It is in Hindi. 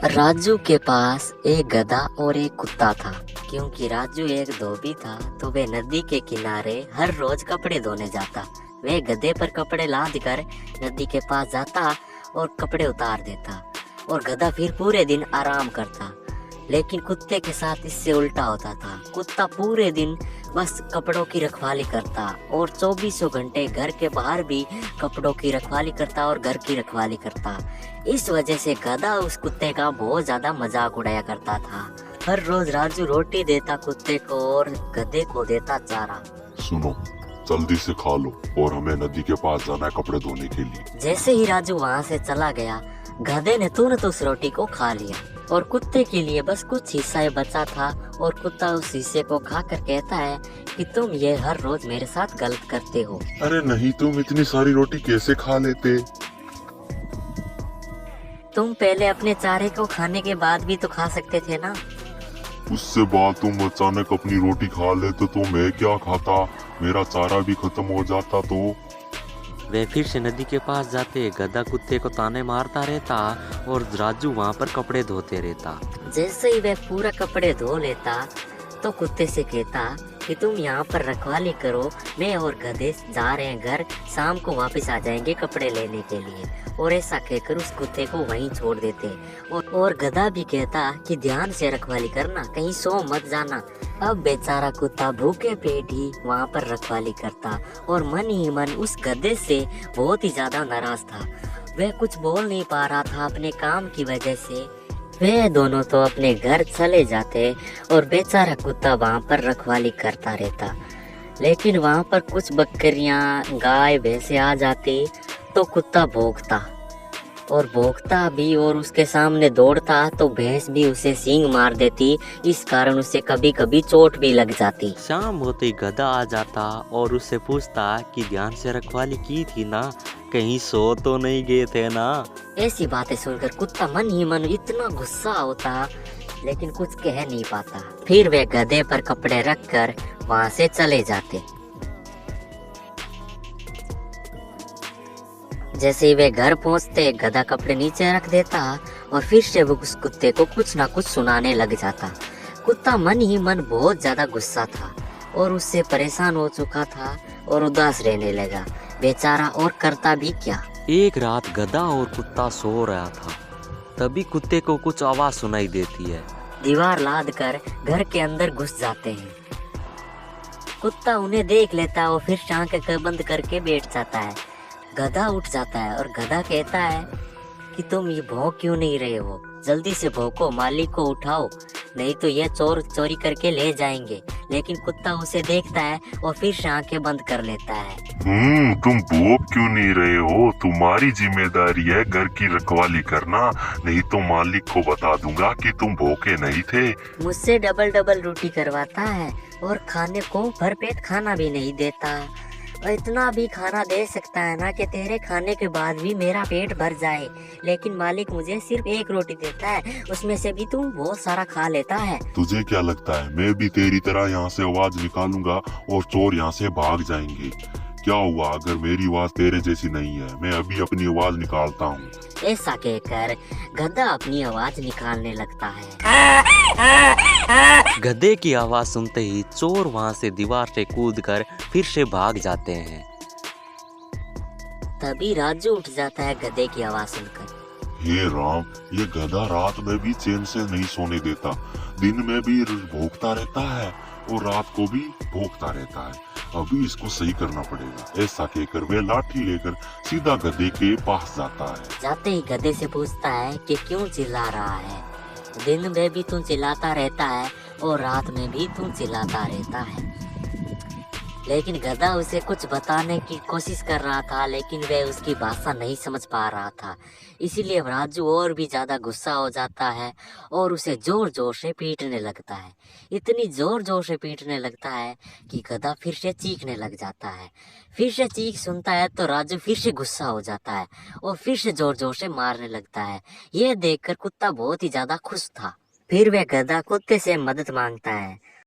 राजू के पास एक गधा और एक कुत्ता था। क्योंकि राजू एक धोबी था तो वह नदी के किनारे हर रोज कपड़े धोने जाता। वह गधे पर कपड़े लाद कर नदी के पास जाता और कपड़े उतार देता और गधा फिर पूरे दिन आराम करता। लेकिन कुत्ते के साथ इससे उल्टा होता था। कुत्ता पूरे दिन बस कपड़ों की रखवाली करता और 24 घंटे घर के बाहर भी कपड़ों की रखवाली करता और घर की रखवाली करता। इस वजह से गधा उस कुत्ते का बहुत ज्यादा मजाक उड़ाया करता था। हर रोज राजू रोटी देता कुत्ते को और गधे को देता चारा। सुनो, जल्दी से खा लो और हमें नदी के पास जाना है कपड़े धोने के लिए। जैसे ही राजू वहाँ से चला गया, गधे ने तुरंत उस रोटी को खा लिया और कुत्ते के लिए बस कुछ हिस्सा ही बचा था। और कुत्ता उस हिस्से को खाकर कहता है कि तुम ये हर रोज मेरे साथ गलत करते हो। अरे नहीं, तुम इतनी सारी रोटी कैसे खा लेते? तुम पहले अपने चारे को खाने के बाद भी तो खा सकते थे ना। उससे बाद तुम अचानक अपनी रोटी खा लेते तो मैं क्या खाता? मेरा चारा भी खत्म हो जाता। तो वे फिर से नदी के पास जाते। गधा कुत्ते को ताने मारता रहता और राजू वहाँ पर कपड़े धोते रहता। जैसे ही वह पूरा कपड़े धो लेता तो कुत्ते से कहता कि तुम यहाँ पर रखवाली करो, मैं और गधे जा रहे हैं घर, शाम को वापस आ जाएंगे कपड़े लेने के लिए। और ऐसा कहकर उस कुत्ते को वहीं छोड़ देते। और गधा भी कहता कि ध्यान से रखवाली करना, कहीं सो मत जाना। अब बेचारा कुत्ता भूखे पेट ही वहाँ पर रखवाली करता और मन ही मन उस गधे से बहुत ही ज्यादा नाराज था। वह कुछ बोल नहीं पा रहा था अपने काम की वजह से। वे दोनों तो अपने घर चले जाते और बेचारा कुत्ता वहाँ पर रखवाली करता रहता। लेकिन वहाँ पर कुछ बकरियाँ, गाय, भैंसे आ जाती तो कुत्ता भौंकता भी और उसके सामने दौड़ता तो भैंस भी उसे सींग मार देती। इस कारण उसे कभी कभी चोट भी लग जाती। शाम होते ही गधा आ जाता और उससे पूछता कि ध्यान से रखवाली की थी ना, कहीं सो तो नहीं गए थे ना। ऐसी बातें सुनकर कुत्ता मन ही मन इतना गुस्सा होता, लेकिन कुछ कह नहीं पाता। फिर वे गधे पर कपड़े रखकर वहाँ से चले जाते। जैसे ही वे घर पहुँचते, गधा कपड़े नीचे रख देता और फिर से वो उस कुत्ते को कुछ ना कुछ सुनाने लग जाता। कुत्ता मन ही मन बहुत ज्यादा गुस्सा था और उससे परेशान हो चुका था और उदास रहने लगा। बेचारा और करता भी क्या। एक रात गधा और कुत्ता सो रहा था, तभी कुत्ते को कुछ आवाज सुनाई देती है। दीवार लाद कर घर के अंदर घुस जाते हैं। कुत्ता उन्हें देख लेता और फिर आंखें बंद करके बैठ जाता है। गधा उठ जाता है और गधा कहता है कि तुम ये भौंक क्यों नहीं रहे हो, जल्दी से भौंको, मालिक को उठाओ, नहीं तो ये चोर चोरी करके ले जाएंगे। लेकिन कुत्ता उसे देखता है और फिर से आंखें बंद कर लेता है। तुम भौंक क्यों नहीं रहे हो? तुम्हारी जिम्मेदारी है घर की रखवाली करना, नहीं तो मालिक को बता दूंगा कि तुम भूखे नहीं थे। मुझसे डबल रोटी करवाता है और खाने को भरपेट खाना भी नहीं देता। और इतना भी खाना दे सकता है ना कि तेरे खाने के बाद भी मेरा पेट भर जाए। लेकिन मालिक मुझे सिर्फ एक रोटी देता है, उसमें से भी तू बहुत सारा खा लेता है। तुझे क्या लगता है मैं भी तेरी तरह यहाँ से आवाज निकालूंगा और चोर यहाँ से भाग जाएंगे? क्या हुआ अगर मेरी आवाज तेरे जैसी नहीं है? मैं अभी अपनी आवाज निकालता हूँ। ऐसा कहकर गधा अपनी आवाज निकालने लगता है। गधे की आवाज सुनते ही चोर वहां से दीवार से कूदकर फिर से भाग जाते हैं। तभी राजू उठ जाता है गधे की आवाज सुनकर। हे राम, ये गधा रात में भी चैन से नहीं सोने देता, दिन में भी भौंकता रहता है और रात को भी भौंकता रहता है। अभी इसको सही करना पड़ेगा। ऐसा कहकर वह लाठी लेकर सीधा गधे के पास जाता है। जाते ही गधे से पूछता है कि क्यों चिल्ला रहा है, दिन में भी तू चिल्लाता रहता है और रात में भी तू चिल्लाता रहता है। लेकिन गधा उसे कुछ बताने की कोशिश कर रहा था, लेकिन वह उसकी भाषा नहीं समझ पा रहा था। इसीलिए राजू और भी ज्यादा गुस्सा हो जाता है और उसे जोर जोर से पीटने लगता है। इतनी जोर जोर से पीटने लगता है कि गधा फिर से चीखने लग जाता है। फिर से चीख सुनता है तो राजू फिर से गुस्सा हो जाता है और फिर से जोर जोर से मारने लगता है। ये देखकर कुत्ता बहुत ही ज्यादा खुश था। फिर वह गधा कुत्ते से मदद मांगता है